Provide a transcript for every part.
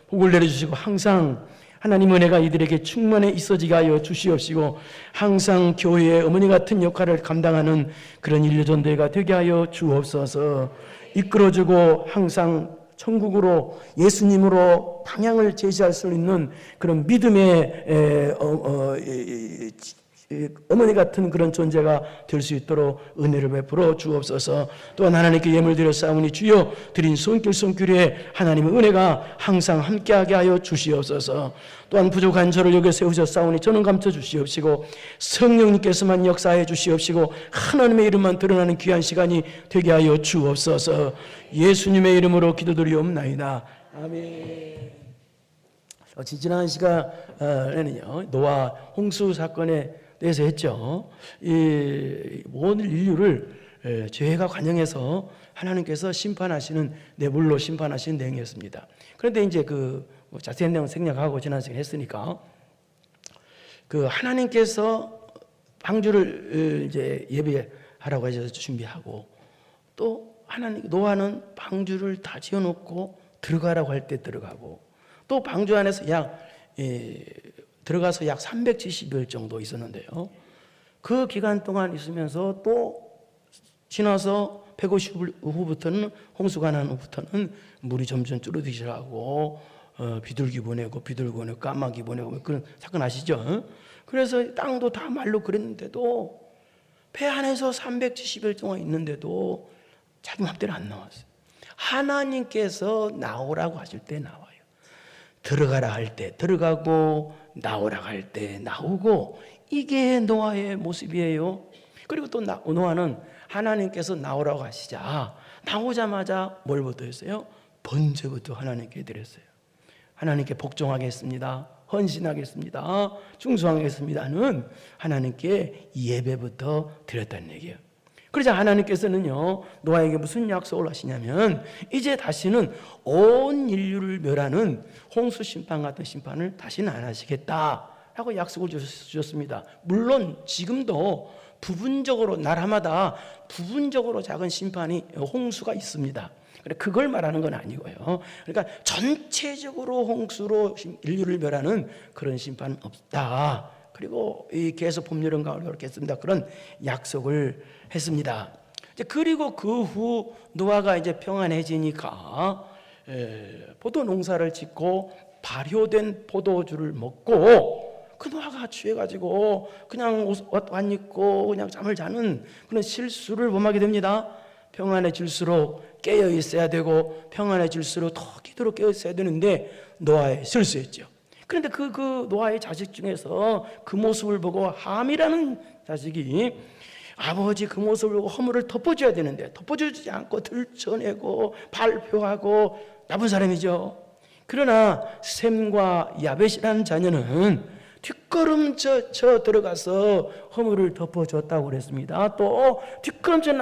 복을 내려주시고 항상 하나님 은혜가 이들에게 충만해 있어지게 하여 주시옵시고 항상 교회의 어머니 같은 역할을 감당하는 그런 인류전도회가 되게 하여 주옵소서. 이끌어주고 항상 천국으로 예수님으로 방향을 제시할 수 있는 그런 믿음의 어머니 같은 그런 존재가 될 수 있도록 은혜를 베풀어 주옵소서. 또한 하나님께 예물 드려 싸우니 주여 드린 손길에 하나님의 은혜가 항상 함께하게 하여 주시옵소서. 또한 부족한 저를 여기 세우셔 싸우니 저는 감춰 주시옵시고 성령님께서만 역사해 주시옵시고 하나님의 이름만 드러나는 귀한 시간이 되게 하여 주옵소서. 예수님의 이름으로 기도드리옵나이다. 아멘. 지난 시간에는요 노아 홍수 사건에 대해서 했죠. 이 모든 인류를 죄가 관영해서 하나님께서 심판하시는 물로 심판하시는 내용이었습니다. 그런데 이제 자세한 내용 생략하고 지난 시간에 했으니까 하나님께서 방주를 이제 예배하라고 하셔서 준비하고 또 노아는 방주를 다 지어놓고 들어가라고 할 때 들어가고 또 방주 안에서 들어가서 약 370일 정도 있었는데요. 그 기간 동안 있으면서 또 지나서 150일 후부터는 홍수가 난 후부터는 물이 점점 줄어들기 시작하고 비둘기 보내고 까마귀 보내고 그런 사건 아시죠? 그래서 땅도 다 말로 그랬는데도 배 안에서 370일 동안 있는데도 자기 맘대로 안 나왔어요. 하나님께서 나오라고 하실 때 나와요. 들어가라 할 때 들어가고 나오라 할 때 나오고 이게 노아의 모습이에요. 그리고 또 노아는 하나님께서 나오라고 하시자 나오자마자 뭘부터 했어요? 번제부터 하나님께 드렸어요. 하나님께 복종하겠습니다. 헌신하겠습니다. 충성하겠습니다는 하나님께 예배부터 드렸다는 얘기예요. 그러자 하나님께서는요 노아에게 무슨 약속을 하시냐면 이제 다시는 온 인류를 멸하는 홍수 심판 같은 심판을 다시는 안 하시겠다 하고 약속을 주셨습니다. 물론 지금도 부분적으로 나라마다 부분적으로 작은 심판이 홍수가 있습니다. 그걸 말하는 건 아니고요. 그러니까 전체적으로 홍수로 인류를 멸하는 그런 심판은 없다. 그리고 계속 봄, 여름, 가을 그렇게 했습니다. 그런 약속을 했습니다. 그리고 그 후 노아가 이제 평안해지니까 포도 농사를 짓고 발효된 포도주를 먹고 그 노아가 취해가지고 그냥 옷 안 입고 그냥 잠을 자는 그런 실수를 범하게 됩니다. 평안해질수록 깨어 있어야 되고 평안해질수록 더 기도로 깨어 있어야 되는데 노아의 실수였죠. 그런데 그 노아의 자식 중에서 그 모습을 보고 함이라는 자식이 아버지 그 모습을 보고 허물을 덮어줘야 되는데 덮어주지 않고 들춰내고 발표하고 나쁜 사람이죠. 그러나 셈과 야벳이라는 자녀는 뒷걸음쳐 들어가서 허물을 덮어줬다고 그랬습니다. 또 뒷걸음쳐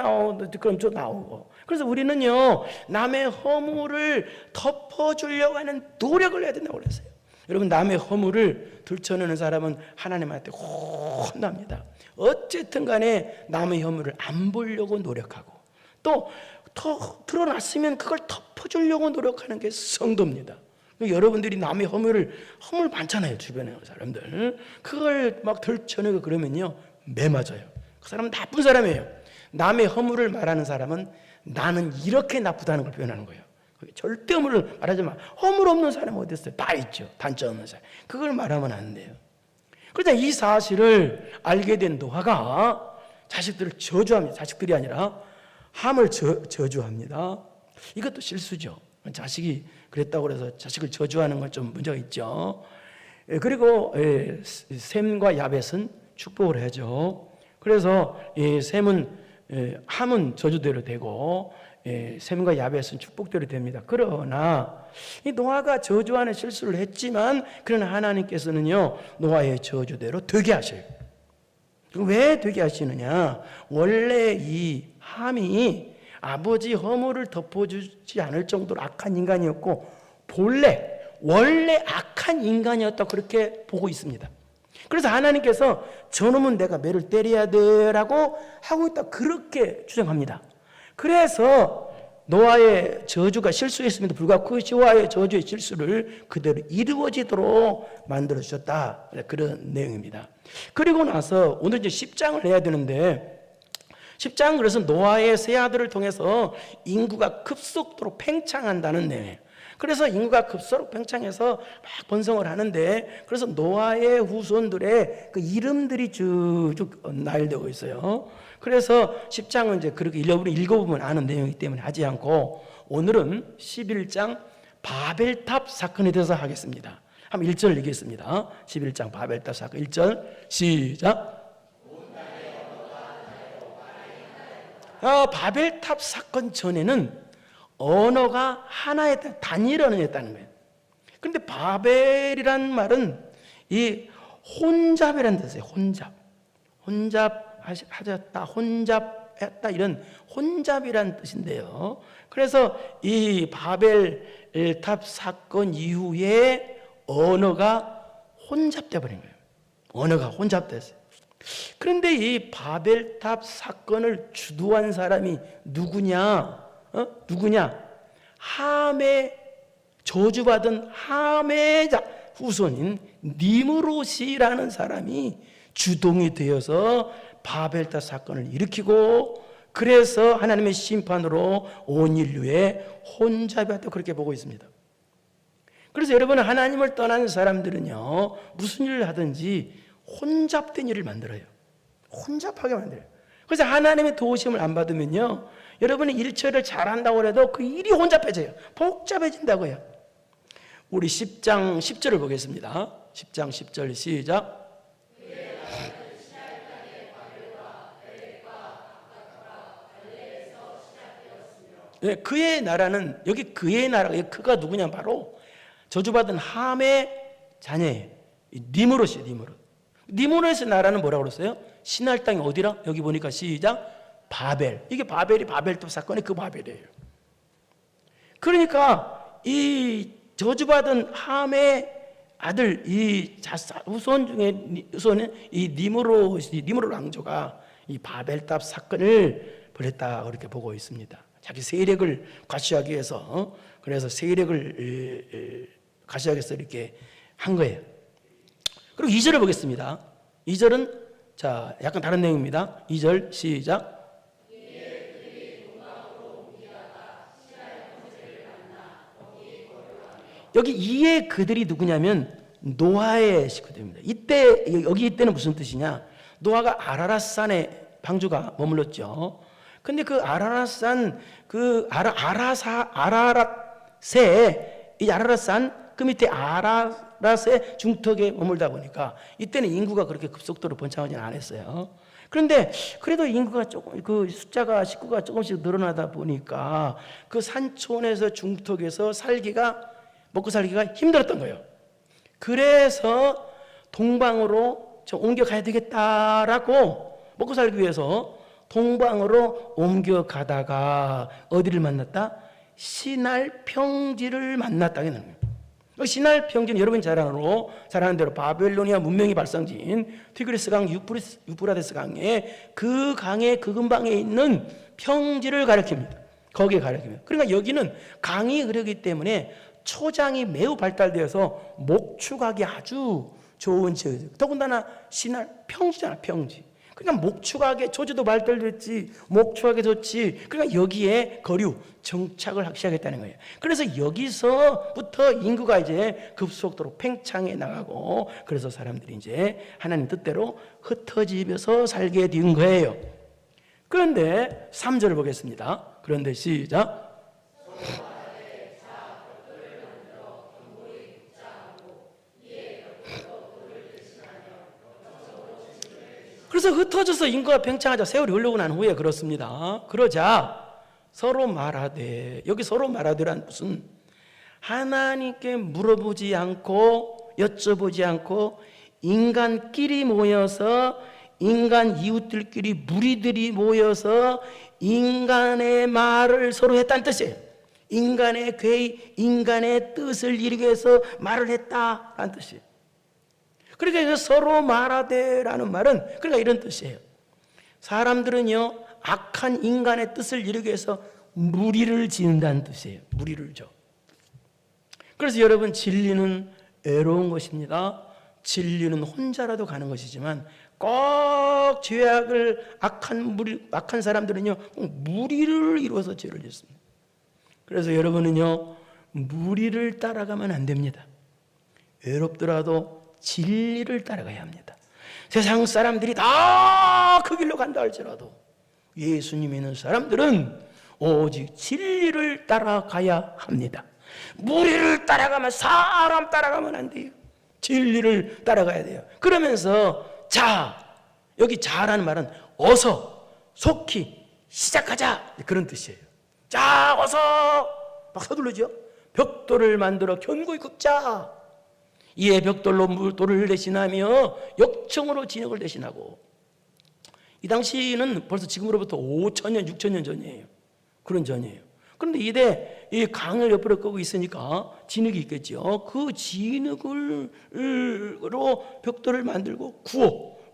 나오고 그래서 우리는요 남의 허물을 덮어주려고 하는 노력을 해야 된다고 그랬어요. 여러분 남의 허물을 들춰내는 사람은 하나님한테 혼납니다. 어쨌든 간에 남의 허물을 안 보려고 노력하고 또 드러났으면 그걸 덮어주려고 노력하는 게 성도입니다. 여러분들이 남의 허물 많잖아요. 주변에 사람들 그걸 막 들춰내고 그러면요 매 맞아요. 그 사람은 나쁜 사람이에요. 남의 허물을 말하는 사람은 나는 이렇게 나쁘다는 걸 표현하는 거예요. 절대 허물을 말하지 마. 허물 없는 사람은 어디 있어요? 다 있죠. 단점 없는 사람. 그걸 말하면 안 돼요. 그러자 이 사실을 알게 된 노아가 자식들을 저주합니다. 자식들이 아니라 함을 저주합니다. 이것도 실수죠. 자식이 그랬다고 해서 자식을 저주하는 건 좀 문제가 있죠. 그리고 셈과 야벳은 축복을 하죠. 그래서 함은 저주대로 되고 셈과 야벳은 축복대로 됩니다. 그러나 이 노아가 저주하는 실수를 했지만 그러나 하나님께서는요 노아의 저주대로 되게 하셔요. 왜 되게 하시느냐? 원래 이 함이 아버지 허물을 덮어주지 않을 정도로 악한 인간이었고 원래 악한 인간이었다 그렇게 보고 있습니다. 그래서 하나님께서 저놈은 내가 매를 때려야 돼 라고 하고 있다 그렇게 주장합니다. 그래서 노아의 저주가 실수했음에도 불구하고 그 노아의 저주의 실수를 그대로 이루어지도록 만들어 주셨다. 그런 내용입니다. 그리고 나서 오늘 이제 10장을 해야 되는데 10장은 그래서 노아의 세 아들을 통해서 인구가 급속도로 팽창한다는 내용이에요. 그래서 인구가 급속도로 팽창해서 막 번성을 하는데 그래서 노아의 후손들의 그 이름들이 쭉쭉 나열되고 있어요. 그래서 10장은 이제 그렇게 읽어보면 아는 내용이기 때문에 하지 않고 오늘은 11장 바벨탑 사건에 대해서 하겠습니다. 한번 1절 읽겠습니다. 11장 바벨탑 사건 1절 시작. 바벨탑 사건 전에는 언어가 하나였다, 단일 언어였다는 거예요. 그런데 바벨이란 말은 이 혼잡이라는 뜻이에요. 혼잡하셨다, 혼잡했다 이런 혼잡이라는 뜻인데요. 그래서 이 바벨탑 사건 이후에 언어가 혼잡돼 버린 거예요. 언어가 혼잡됐어요. 그런데 이 바벨탑 사건을 주도한 사람이 누구냐? 누구냐? 함의 저주받은 함의 후손인 니므롯이라는 사람이 주동이 되어서 바벨탑 사건을 일으키고 그래서 하나님의 심판으로 온 인류의 혼잡이 왔다고 그렇게 보고 있습니다. 그래서 여러분 하나님을 떠난 사람들은요 무슨 일을 하든지 혼잡된 일을 만들어요. 혼잡하게 만들어요. 그래서 하나님의 도우심을 안 받으면요 여러분이 일처리를 잘한다고 해도 그 일이 혼잡해져요. 복잡해진다고요. 우리 10장 10절을 보겠습니다. 10장 10절 시작. 네, 그의 나라는 여기 그의 나라, 그가 누구냐 바로 저주받은 함의 자녀예요. 니므롯이에요. 니므롯의 나라는 뭐라고 그랬어요? 신할 땅이 어디라? 여기 보니까 시작. 바벨. 이게 바벨이 바벨탑 사건의 그 바벨이에요. 그러니까 이 저주받은 함의 아들 이 후손 중에 후손은 이 니므롯 왕조가 이 바벨탑 사건을 벌였다 그렇게 보고 있습니다. 자기 세력을 과시하기 위해서 그래서 세력을 과시하기 위해서 이렇게 한 거예요. 그리고 2절을 보겠습니다. 2절은 자 약간 다른 내용입니다. 2절 시작. 여기 이에 그들이 누구냐면 노아의 식구들입니다. 이때는 무슨 뜻이냐? 노아가 아라랏산에 방주가 머물렀죠. 근데 그 아라랏산 이 아라랏산 그 밑에 아라랏의 중턱에 머물다 보니까 이때는 인구가 그렇게 급속도로 번창하지는 않았어요. 그런데 그래도 인구가 조금 그 숫자가 식구가 조금씩 늘어나다 보니까 그 산촌에서 중턱에서 먹고 살기가 힘들었던 거예요. 그래서 동방으로 좀 옮겨가야 되겠다라고 먹고 살기 위해서 동방으로 옮겨가다가 어디를 만났다? 시날 평지를 만났다는 거예요. 시날 평지는 여러분이 잘 아는 대로 바벨로니아 문명이 발상지인 티그리스 강, 유프라데스 강에 그 강의 그 근방에 있는 평지를 가리킵니다. 거기에 가리킵니다. 그러니까 여기는 강이 흐르기 때문에 초장이 매우 발달되어서 목축하기 아주 좋은 지역. 더군다나 시날 평지잖아, 평지. 그러니까 목축하게 조지도 발달됐지, 목축하게 좋지. 그러니까 여기에 거류 정착을 시작했다는 거예요. 그래서 여기서부터 인구가 이제 급속도로 팽창해 나가고, 그래서 사람들이 이제 하나님 뜻대로 흩어지면서 살게 된 거예요. 그런데 3절을 보겠습니다. 그런데 시작. 그래서 흩어져서 인구가 팽창하자 세월이 흘러고 난 후에 그렇습니다. 그러자 서로 말하되, 여기 서로 말하되란 무슨 하나님께 물어보지 않고 여쭤보지 않고 인간끼리 모여서 인간 이웃들끼리 무리들이 모여서 인간의 말을 서로 했다는 뜻이에요. 인간의 괴의, 인간의 뜻을 이루기 위해서 말을 했다라는 뜻이에요. 그러니까 서로 말하되라는 말은 그러니까 이런 뜻이에요. 사람들은요 악한 인간의 뜻을 이루기 위해서 무리를 지은다는 뜻이에요. 무리를 줘. 그래서 여러분, 진리는 외로운 것입니다. 진리는 혼자라도 가는 것이지만 꼭 죄악을 악한 사람들은요, 무리를 이루어서 죄를 짓습니다. 그래서 여러분은요, 무리를 따라가면 안 됩니다. 외롭더라도 진리를 따라가야 합니다. 세상 사람들이 다 그 길로 간다 할지라도 예수님 믿는 사람들은 오직 진리를 따라가야 합니다. 무리를 따라가면, 사람 따라가면 안 돼요. 진리를 따라가야 돼요. 그러면서 여기 자라는 말은 어서 속히 시작하자, 그런 뜻이에요. 어서 막 서두르죠. 벽돌을 만들어 견고히 굽자. 이에 벽돌로 돌을 대신하며 역청으로 진흙을 대신하고. 이 당시는 벌써 지금으로부터 5,000년, 6,000년 전이에요. 그런 전이에요. 그런데 이 강을 옆으로 끄고 있으니까 진흙이 있겠죠. 그 진흙으로 벽돌을 만들고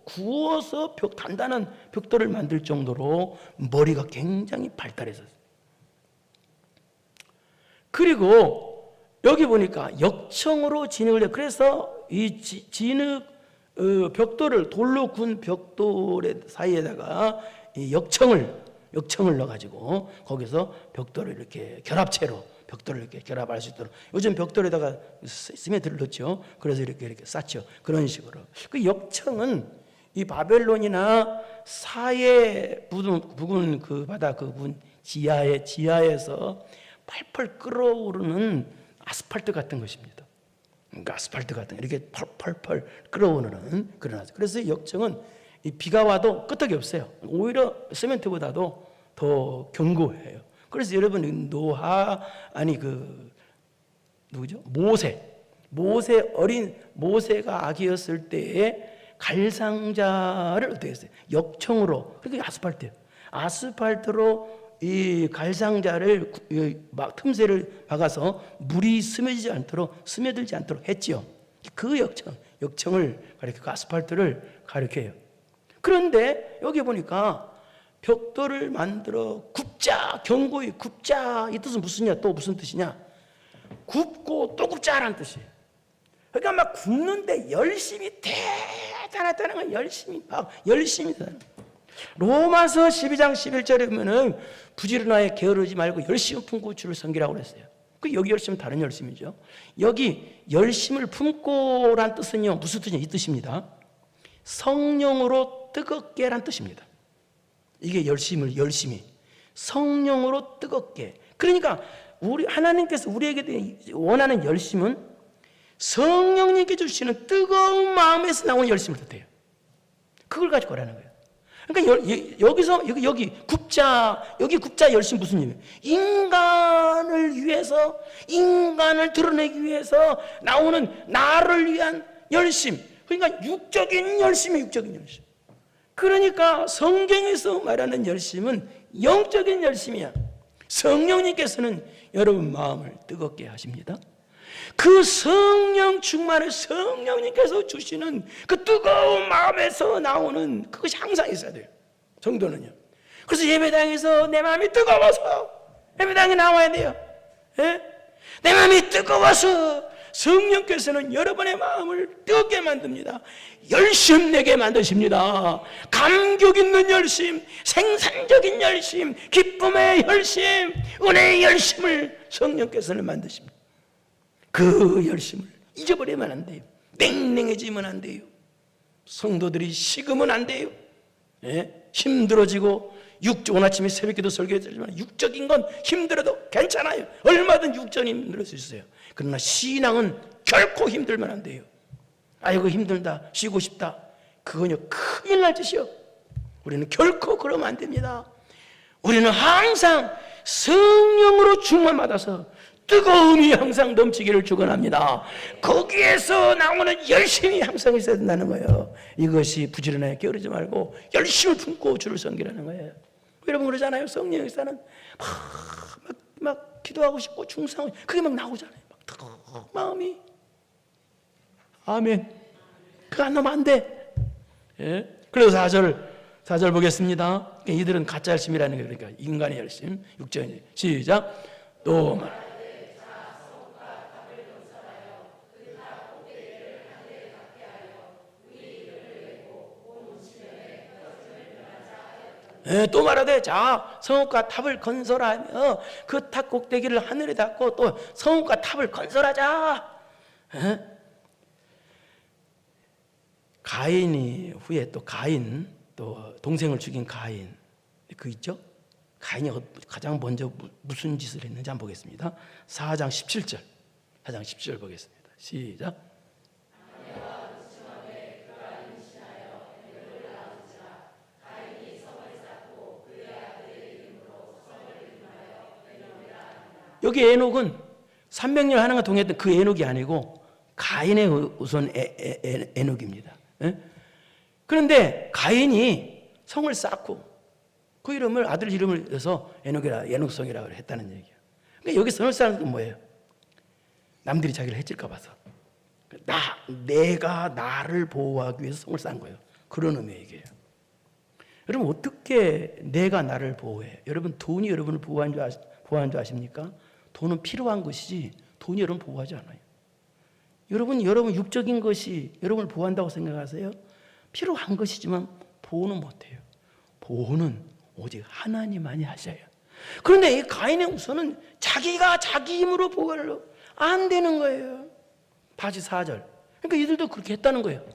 구워서 단단한 벽돌을 만들 정도로 머리가 굉장히 발달했었어요. 그리고 여기 보니까 역청으로 진흙을, 그래서 이 진흙 벽돌을, 돌로 군 벽돌의 사이에다가 이 역청을 넣어가지고 거기서 벽돌을 이렇게 결합체로 벽돌을 이렇게 결합할 수 있도록, 요즘 벽돌에다가 시멘트를 넣죠. 그래서 이렇게 쌓죠. 그런 식으로. 그 역청은 이 바벨론이나 사해 부근 그 바다 그 부분 지하에서 펄펄 끓어오르는 아스팔트 같은 것입니다. 그러니까 아스팔트 같은 이렇게 펄펄 끓어오르는 그런 아스팔트. 그래서 역청은 이 비가 와도 끄떡이 없어요. 오히려 시멘트보다도 더 견고해요. 그래서 여러분, 누구죠? 모세가 아기였을 때에 갈상자를 어떻게 했어요? 역청으로, 그러니까 아스팔트로 이 갈상자를 막 틈새를 박아서 물이 스며들지 않도록 했죠. 그 역청을 가리키고 아스팔트를 가리켜요. 그런데 여기 보니까 벽돌을 만들어 굽자, 견고히 굽자, 이 뜻은 무슨 뜻이냐? 굽고 또 굽자라는 뜻이에요. 그러니까 막 굽는데 열심히, 대단하다는 건 열심히 하는. 로마서 12장 11절에 보면은 부지런하게 게으르지 말고 열심히 품고 주를 섬기라고 그랬어요. 여기 열심은 다른 열심이죠. 여기 열심을 품고란 뜻은요, 무슨 뜻이냐? 이 뜻입니다. 성령으로 뜨겁게란 뜻입니다. 이게 열심히 성령으로 뜨겁게. 그러니까 하나님께서 우리에게 원하는 열심은 성령님께 주시는 뜨거운 마음에서 나오는 열심을 뜻해요. 그걸 가지고 하라는 거예요. 그러니까 여기 굽자 열심 무슨 의미예요? 인간을 드러내기 위해서 나오는 나를 위한 열심. 그러니까 육적인 열심. 그러니까 성경에서 말하는 열심은 영적인 열심이야. 성령님께서는 여러분 마음을 뜨겁게 하십니다. 그 성령 충만을 성령님께서 주시는 그 뜨거운 마음에서 나오는 그것이 항상 있어야 돼요. 정도는요. 그래서 예배당에서 내 마음이 뜨거워서 예배당에 나와야 돼요. 예? 내 마음이 뜨거워서 성령께서는 여러분의 마음을 뜨겁게 만듭니다. 열심 내게 만드십니다. 감격 있는 열심, 생산적인 열심, 기쁨의 열심, 은혜의 열심을 성령께서는 만드십니다. 그 열심을 잊어버리면 안 돼요. 냉랭해지면 안 돼요. 성도들이 식으면 안 돼요. 예? 힘들어지고 오늘 아침에 새벽기도 설교했지만 육적인 건 힘들어도 괜찮아요. 얼마든 육적인 힘들 수 있어요. 그러나 신앙은 결코 힘들면 안 돼요. 아이고 힘들다, 쉬고 싶다, 그건요 큰일 날 짓이요. 우리는 결코 그러면 안 됩니다. 우리는 항상 성령으로 충만받아서 뜨거움이 항상 넘치기를 축원합니다. 거기에서 나오는 열심이 항상 있어야 된다는 거예요. 이것이 부지런하게 게으르지 말고 열심을 품고 주를 섬기라는 거예요. 여러분 그러잖아요. 성령의 역사는 막 기도하고 싶고 충성하고 그게 막 나오잖아요. 막 마음이. 아멘. 그거 안 나오면 안 돼. 예? 그래서 4절 4절 보겠습니다. 이들은 가짜 열심이라는 게 그러니까 인간의 열심. 6절 시작. 또 말. 또 말하되 자 성읍과 탑을 건설하며 그 탑 꼭대기를 하늘에 닿고 또 성읍과 탑을 건설하자. 가인이 후에 또 가인 또 동생을 죽인 가인 그 있죠? 가인이 가장 먼저 무슨 짓을 했는지 한번 보겠습니다. 4장 17절 4장 17절 보겠습니다. 시작. 여기 에녹은 300년 하나님과 동행했던 그 에녹이 아니고 가인의 우선 에녹입니다. 그런데 가인이 성을 쌓고 그 이름을 아들 이름을 해서 에녹성이라고 했다는 얘기예요. 그러니까 여기 성을 쌓는 건 뭐예요? 남들이 자기를 해칠까 봐서 내가 나를 보호하기 위해서 성을 쌓은 거예요. 그런 의미의 얘기예요. 여러분 어떻게 내가 나를 보호해? 여러분 돈이 여러분을 보호하는 줄 아십니까? 돈은 필요한 것이지 돈이 여러분 보호하지 않아요. 여러분 육적인 것이 여러분을 보호한다고 생각하세요? 필요한 것이지만 보호는 못해요. 보호는 오직 하나님만이 하셔요. 그런데 이 가인의 우선은 자기가 자기 힘으로 보호하려고 안 되는 거예요. 다시 4절. 그러니까 이들도 그렇게 했다는 거예요.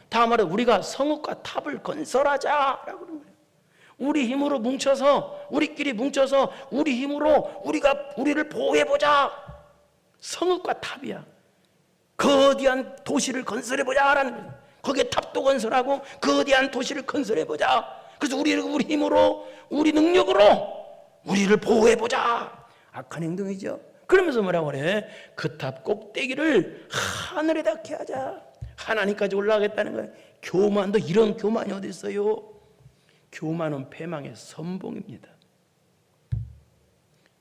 다음 말에 우리가 성읍과 탑을 건설하자라고 그러는 거예요. 우리 힘으로 뭉쳐서 우리끼리 뭉쳐서 우리 힘으로 우리를 보호해보자. 성읍과 탑이야. 거대한 도시를 건설해보자라는 거예요. 거기에 탑도 건설하고 거대한 도시를 건설해보자. 그래서 우리 힘으로 우리 능력으로 우리를 보호해보자. 악한 행동이죠. 그러면서 뭐라고 그래? 그 탑 꼭대기를 하늘에 닿게 하자. 하나님까지 올라가겠다는 거예요. 교만도 이런 교만이 어디 있어요? 교만은 패망의 선봉입니다.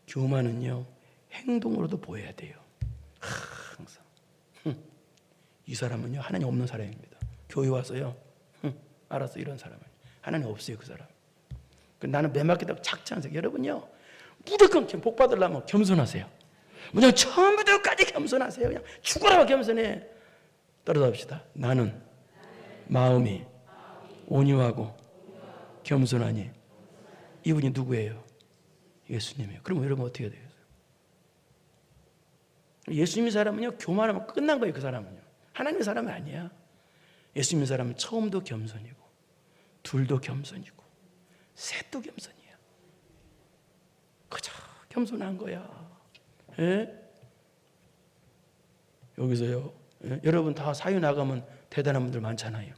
교만은요 행동으로도 보여야 돼요. 항상 이 사람은요 하나님 없는 사람입니다. 교회 와서요 알았어 이런 사람은 하나님 없어요. 그 사람. 나는 매맞겠다고 작지 않으세요. 여러분요 무조건 복 받으려면 겸손하세요. 무조건 처음부터 끝까지 겸손하세요. 그냥 죽어라 겸손해. 떨어져 봅시다. 나는 마음이 온유하고 겸손하니. 이분이 누구예요? 예수님이에요. 그럼 여러분 어떻게 되겠어요? 예수님의 사람은요 교만하면 끝난 거예요. 그 사람은요 하나님의 사람은 아니야. 예수님의 사람은 처음도 겸손이고 둘도 겸손이고 셋도 겸손이야. 그저 겸손한 거야. 예? 여기서요 여러분 다 사유 나가면 대단한 분들 많잖아요.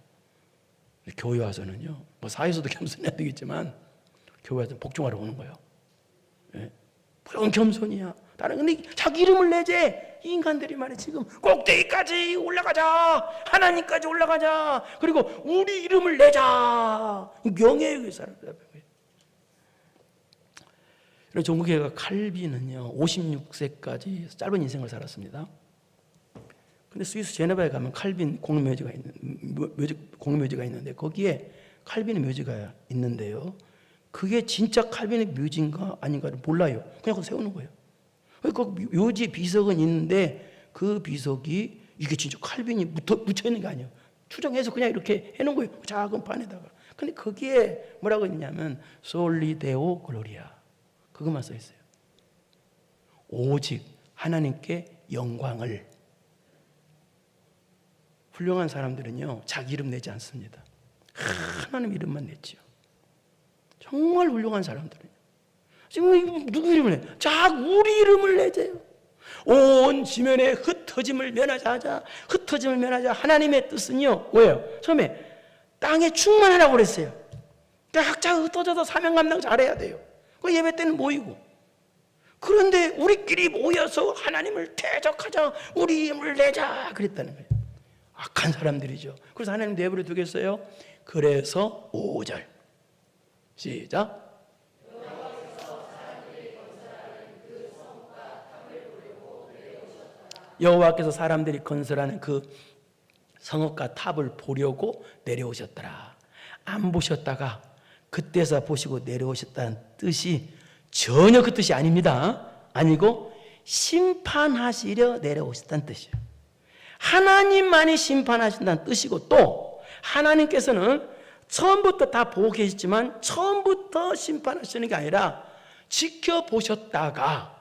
교회 와서는요 뭐 사회에서도 겸손해야 되겠지만 교회 와서 복종하러 오는 거예요. 예? 그런 겸손이야. 다른 근데 자기 이름을 내재. 이 인간들이 말해 지금 꼭대기까지 올라가자. 하나님까지 올라가자. 그리고 우리 이름을 내자. 명예의 그 사람들. 종국회가 칼빈은요 56세까지 짧은 인생을 살았습니다. 근데 스위스 제네바에 가면 칼빈 공묘지가 있는데 거기에 칼빈의 묘지가 있는데요. 그게 진짜 칼빈의 묘지인가 아닌가를 몰라요. 그냥 그거 세우는 거예요. 그 묘지 비석은 있는데 그 비석이 이게 진짜 칼빈이 묻혀 있는 게 아니에요. 추정해서 그냥 이렇게 해놓은 거예요. 작은 판에다가. 근데 거기에 뭐라고 했냐면 솔리 데오 글로리아 그것만 써 있어요. 오직 하나님께 영광을. 훌륭한 사람들은요 자기 이름 내지 않습니다. 하나님 이름만 냈지요. 정말 훌륭한 사람들은 지금 누구 이름을 내? 자 우리 이름을 내재요. 온 지면에 흩어짐을 면하자. 흩어짐을 면하자. 하나님의 뜻은요 뭐예요? 처음에 땅에 충만하라고 그랬어요. 그러니까 각자가 흩어져서 사명 감당 잘해야 돼요. 그 예배 때는 모이고. 그런데 우리끼리 모여서 하나님을 대적하자. 우리 힘을 내자 그랬다는 거예요. 악한 사람들이죠. 그래서 하나님 내버려 두겠어요. 그래서 5절 시작. 여호와께서 사람들이 건설하는 그 성읍과 탑을 보려고 내려오셨더라. 안 보셨다가 그때서 보시고 내려오셨다는 뜻이 전혀 그 뜻이 아닙니다. 아니고 심판하시려 내려오셨다는 뜻이에요. 하나님만이 심판하신다는 뜻이고, 또 하나님께서는 처음부터 다 보고 계시지만 처음부터 심판하시는 게 아니라 지켜보셨다가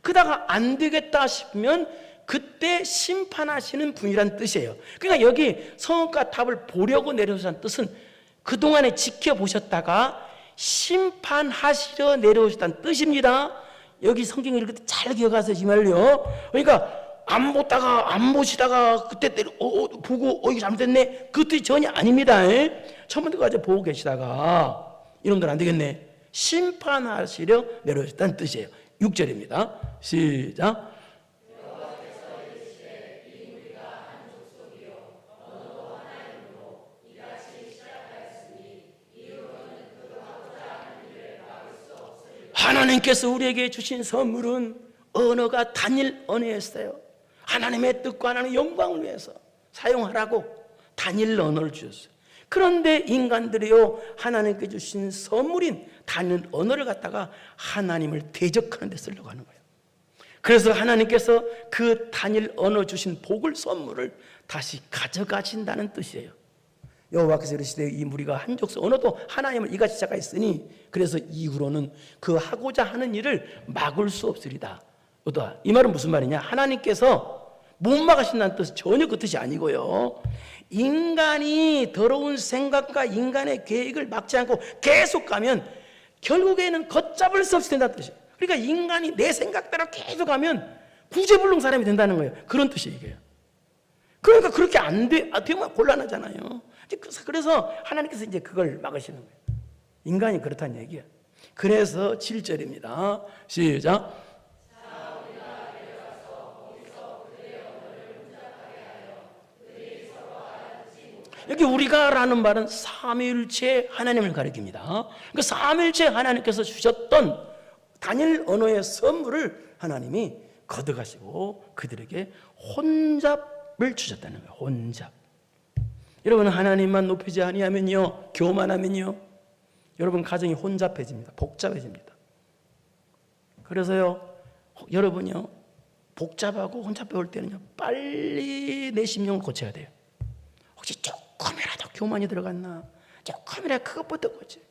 그다가 안 되겠다 싶으면 그때 심판하시는 분이란 뜻이에요. 그러니까 여기 성읍과 탑을 보려고 내려오셨다는 뜻은 그동안에 지켜보셨다가 심판하시려 내려오셨다는 뜻입니다. 여기 성경 읽을 때 잘 기억하세요. 이 말요. 그러니까 안 보시다가 그때 보고 이게 잘못됐네, 그 뜻이 전혀 아닙니다. 처음부터까지 보고 계시다가 이놈들 안 되겠네, 심판하시려 내려오셨다는 뜻이에요. 6절입니다. 시작. 하나님께서 우리에게 주신 선물은 언어가 단일 언어였어요. 하나님의 뜻과 하나님의 영광을 위해서 사용하라고 단일 언어를 주셨어요. 그런데 인간들이요, 하나님께 주신 선물인 단일 언어를 갖다가 하나님을 대적하는 데 쓰려고 하는 거예요. 그래서 하나님께서 그 단일 언어 주신 복을, 선물을 다시 가져가신다는 뜻이에요. 여호와께서 이르시되 이 무리가 한 족속 언어도 하나님을 이같이 작아했으니 그래서 이후로는 그 하고자 하는 일을 막을 수 없으리다. 이 말은 무슨 말이냐? 하나님께서 못 막으신다는 뜻은 전혀 그 뜻이 아니고요, 인간이 더러운 생각과 인간의 계획을 막지 않고 계속 가면 결국에는 걷잡을 수 없이 된다는 뜻이에요. 그러니까 인간이 내 생각대로 계속 가면 구제불능 사람이 된다는 거예요. 그런 뜻이 이게요. 그러니까 그렇게 안 되면 곤란하잖아요. 그래서 하나님께서 이제 그걸 막으시는 거예요. 인간이 그렇다는 얘기예요. 그래서 7절입니다. 시작. 여기 우리가라는 말은 삼위일체 하나님을 가리킵니다. 그러니까 삼위일체 하나님께서 주셨던 단일 언어의 선물을 하나님이 거둬가시고 그들에게 혼잡을 주셨다는 거예요. 혼잡. 여러분, 하나님만 높이지 아니하면요, 교만하면요, 여러분 가정이 혼잡해집니다. 복잡해집니다. 그래서요, 여러분요, 복잡하고 혼잡해 올 때는요, 빨리 내 심령을 고쳐야 돼요. 혹시 조금이라도 교만이 들어갔나, 조금이라도 그것부터 고쳐요.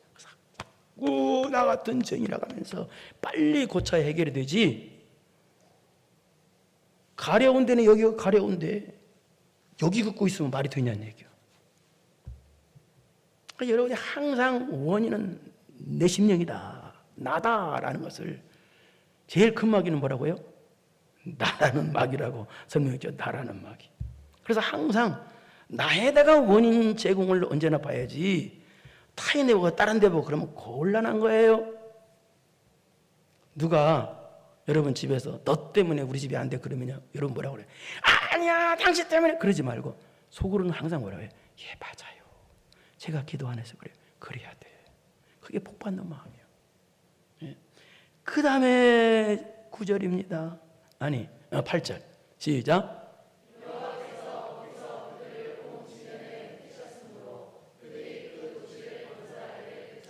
나 같은 정이라고 하면서 빨리 고쳐야 해결이 되지, 가려운 데는 여기가 가려운데 여기 긋고 있으면 말이 되냐는 얘기예요. 그러니까 여러분이 항상 원인은 내 심령이다, 나다라는 것을, 제일 큰 마귀는 뭐라고요? 나라는 마귀라고 설명했죠. 나라는 마귀. 그래서 항상 나에다가 원인 제공을 언제나 봐야지, 타인에 보고 다른 데 보고 그러면 곤란한 거예요. 누가 여러분 집에서 너 때문에 우리 집이 안 돼 그러면요, 여러분 뭐라고 그래요? 아니야, 당신 때문에. 그러지 말고 속으로는 항상 뭐라고 해요? 예, 맞아요, 제가 기도 안 해서 그래요. 그래야 돼. 그게 복 받는 마음이에요. 예. 그 다음에 9절입니다. 아니 8절 시작.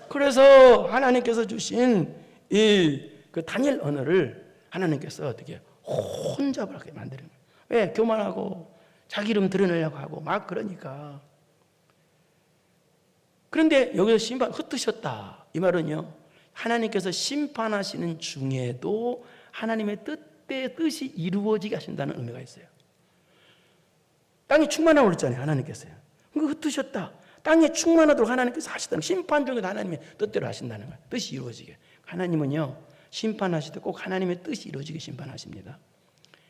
그래서 하나님께서 주신 이 그 단일 언어를 하나님께서 어떻게 혼잡하게 만드는 거예요. 왜? 교만하고 자기 이름 드러내려고 하고 막 그러니까. 그런데 여기서 심판, 흩으셨다 이 말은요, 하나님께서 심판하시는 중에도 하나님의 뜻이 이루어지게 하신다는 의미가 있어요. 땅이 충만하고 그랬잖아요, 하나님께서요. 그러니까 흩으셨다, 땅에 충만하도록 하나님께서 하시다는, 심판 중에도 하나님의 뜻대로 하신다는 거예요. 뜻이 이루어지게. 하나님은요, 심판하실 때 꼭 하나님의 뜻이 이루어지게 심판하십니다.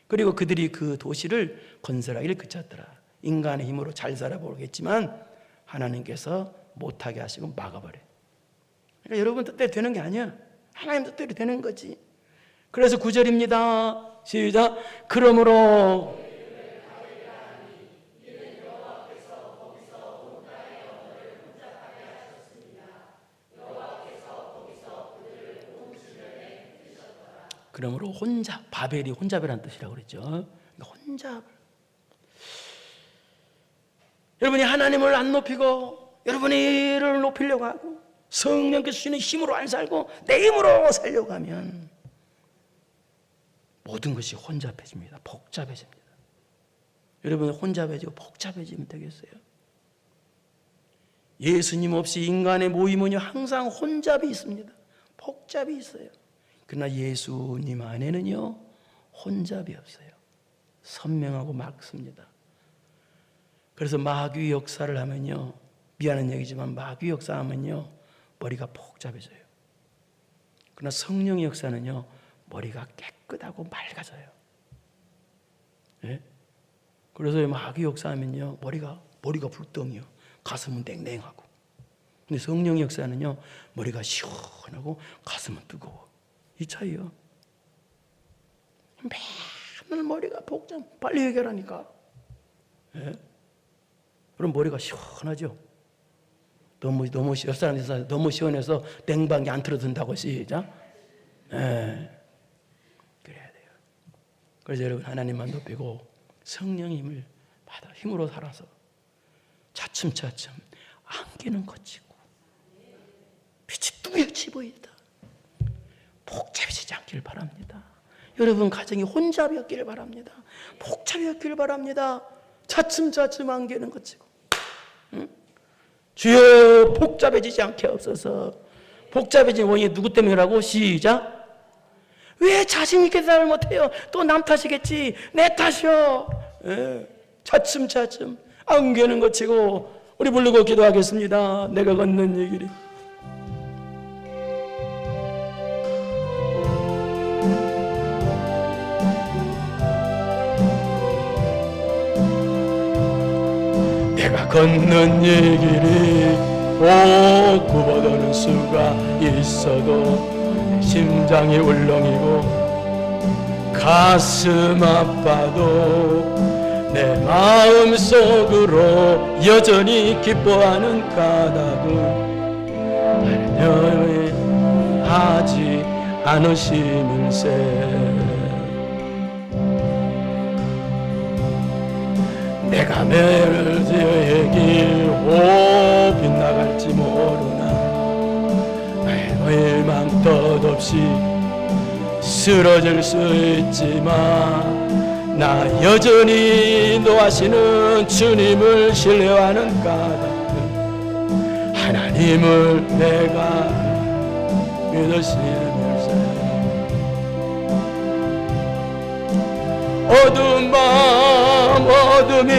그리고 그들이 그 도시를 건설하기를 그쳤더라. 인간의 힘으로 잘 살아보겠지만 하나님께서 못하게 하시고 막아버려요. 그러니까 여러분 뜻대로 되는 게 아니야. 하나님 뜻대로 되는 거지. 그래서 9절입니다. 시작. 그러므로 혼잡, 바벨이 혼잡이라는 뜻이라고 그랬죠. 혼잡. 여러분이 하나님을 안 높이고 여러분이 이를 높이려고 하고 성령께서 주시는 힘으로 안 살고 내 힘으로 살려고 하면 모든 것이 혼잡해집니다. 복잡해집니다. 여러분, 혼잡해지고 복잡해지면 되겠어요? 예수님 없이 인간의 모임은요 항상 혼잡이 있습니다. 복잡이 있어요. 그러나 예수님 안에는요 혼잡이 없어요. 선명하고 맑습니다. 그래서 마귀 역사를 하면요, 미안한 얘기지만 마귀 역사하면요 머리가 복잡해져요. 그러나 성령의 역사는요 머리가 깨끗하고 맑아져요. 예? 그래서 마귀 역사하면요 머리가 불덩이요, 가슴은 땡땡하고. 근데 성령의 역사는요 머리가 시원하고 가슴은 뜨거워. 이 차이요. 맨날 머리가 복잡, 빨리 해결하니까. 예? 그럼 머리가 시원하죠. 너무 옆 사람이 너무 시원해서 냉방이 안 틀어든다고. 시작. 예. 그래야 돼요. 그래서 여러분, 하나님만 높이고 성령의 힘을 받아 힘으로 살아서 차츰차츰 안개는 걷히고 빛이 뚜렷이 보인다. 복잡해지지 않길 바랍니다. 여러분 가정이 혼잡이 없기를 바랍니다. 복잡이 없기를 바랍니다. 차츰차츰 안개는 걷히고. 응? 주여 복잡해지지 않게 없어서. 복잡해진 원인이 누구 때문이라고? 시작. 왜 자신 있게 생각을 못해요? 또 남 탓이겠지. 내 탓이요. 예. 차츰차츰 안개는 걷히고. 우리 부르고 기도하겠습니다. 내가 걷는 이 길이 내가 걷는 이 길이 굽어도는 수가 있어도 내 심장이 울렁이고 가슴 아파도 내 마음속으로 여전히 기뻐하는 까닭은 하나님의 하지 않으심일세. 내가 메르디의 길 빗나갈지 모르나 나의 맘 덧없이 쓰러질 수 있지만 나 여전히 노하시는 주님을 신뢰하는 까닭은 하나님을 내가 믿으시면서 어두운 밤 어둠이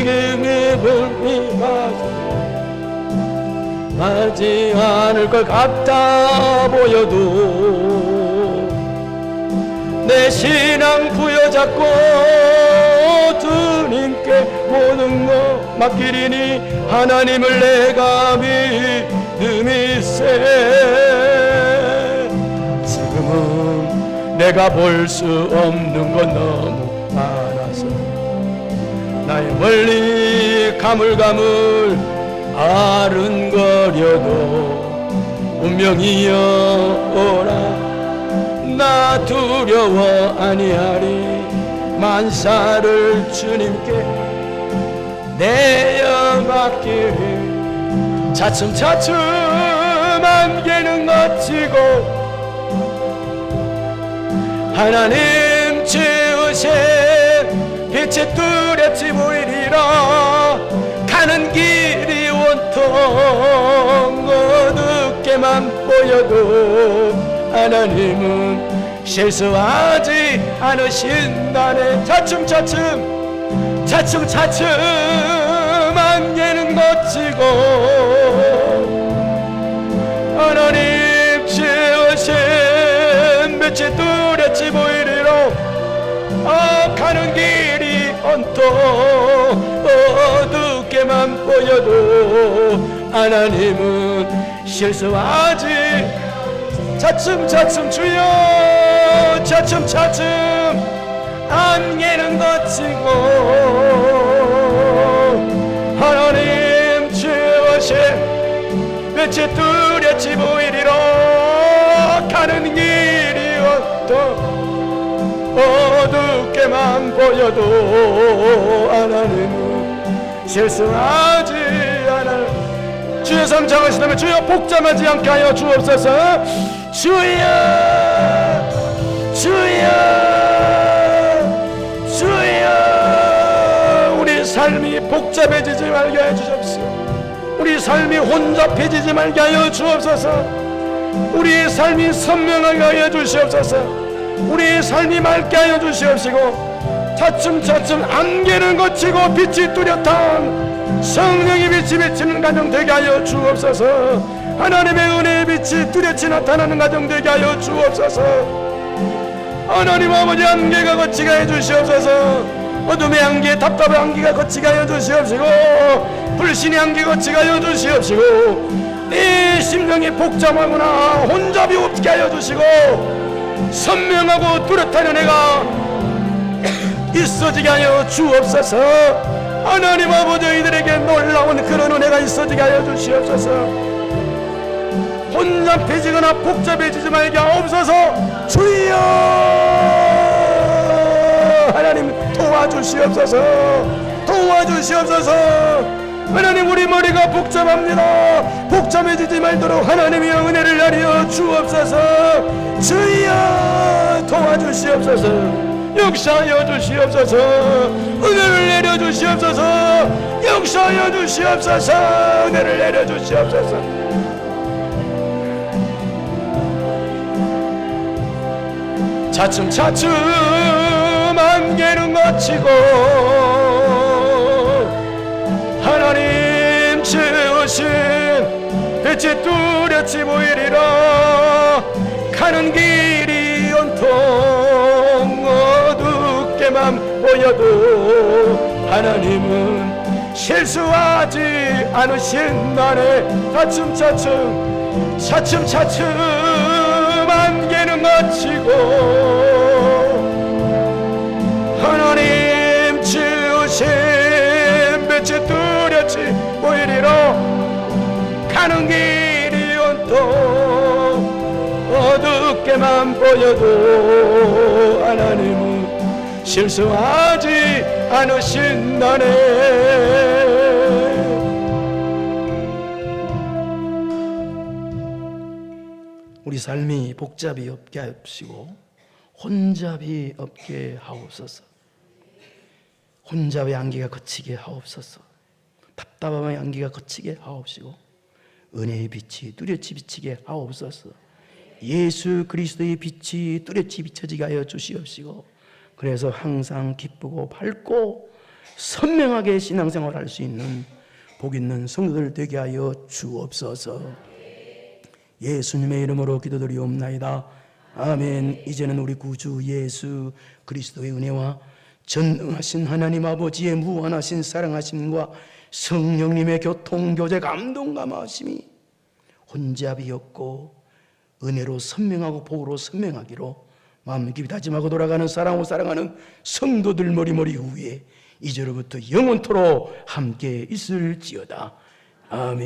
하지 않을 것 같아 보여도 내 신앙 부여잡고 주님께 모든 것 맡기리니 하나님을 내가 믿음이세. 지금은 내가 볼 수 없는 건 너무 많아서 나의 멀리 가물가물 아른거려도 운명이여 오라 나 두려워 아니하리 만사를 주님께 내어 맡기리. 차츰차츰 안개는 걷히고 하나님 지으신 빛이 뚜렷이 보이리라. 가는 길이 온통 어둡게만 보여도 하나님은 실수하지 않으신다네. 차츰차츰 안개는 걷히고 하나님 지으신 빛이 뚜렷이 보이리로. 가는 길이 온통 어둡게만 보여도 하나님은 실수하지. 차츰차츰 주여 차츰차츰 안개는 걷히고 하나님 주신 빛이 뚜렷이 보이리로. 가는 길이 온통 어둡게만 보여도 하나님은 실수하지 않아. 주의 삶 장하시다면 주여 복잡하지 않게 하여 주옵소서. 주여 주여 주여, 우리 삶이 복잡해지지 말게 해주옵소서. 우리 삶이 혼잡해지지 말게 하여 주옵소서. 우리의 삶이 선명하게 하여 주시옵소서. 우리의 삶이 맑게 하여 주시옵시고, 차츰차츰 안개는 거치고 빛이 뚜렷한 성령의 빛이 비치는 가정 되게 하여 주옵소서. 하나님의 은혜의 빛이 뚜렷이 나타나는 가정 되게 하여 주옵소서. 하나님 아버지, 안개가 거치게 해 주시옵소서. 어둠의 안개, 답답의 안개가 거치게 하여 주시옵시고, 불신의 안개 거치게 하여 주시옵시고, 내 심령이 복잡하거나 혼잡이 없게 하여 주시고, 선명하고 뚜렷한 은혜가 있어지게 하여 주옵소서. 하나님 아버지, 이들에게 놀라운 그런 은혜가 있어지게 하여 주시옵소서. 혼잡해지거나 복잡해지지 말게 하옵소서. 주여 하나님 도와주시옵소서. 도와주시옵소서. 하나님, 우리 머리가 복잡합니다. 복잡해지지 말도록 하나님의 은혜를 내려 주옵소서. 주여 도와주시옵소서. 역사하여 주시옵소서. 은혜를 내려 주시옵소서. 역사하여 주시옵소서. 은혜를 내려 주시옵소서. 차츰차츰 안개는 거치고 하나님 지으신 빛이 뚜렷이 보이리라. 가는 길이 온통 어둡게만 보여도 하나님은 실수하지 않으신다네. 차츰차츰 안개는 거치고 하나님 지으신 빛이 뚜렷이 보이리라. 가는 길이 온통 어둡게만 보여도 하나님은 실수하지 않으신다네. 우리 삶이 복잡이 없게 하옵시고 혼잡이 없게 하옵소서. 혼잡의 안개가 거치게 하옵소서. 답답함의 안개가 거치게 하옵시고 은혜의 빛이 뚜렷이 비치게 하옵소서. 예수 그리스도의 빛이 뚜렷이 비춰지게 하여 주시옵시고, 그래서 항상 기쁘고 밝고 선명하게 신앙생활을 할 수 있는 복 있는 성도들 되게 하여 주옵소서. 예수님의 이름으로 기도드리옵나이다. 아멘. 이제는 우리 구주 예수 그리스도의 은혜와 전능하신 하나님 아버지의 무한하신 사랑하심과 성령님의 교통, 교제, 감동, 감화하심이 혼잡이 없고 은혜로 선명하고 복으로 선명하기로 마음 깊이 다짐하고 돌아가는 사랑하고 사랑하는 성도들 머리머리 위에 이제로부터 영원토록 함께 있을지어다. 아멘.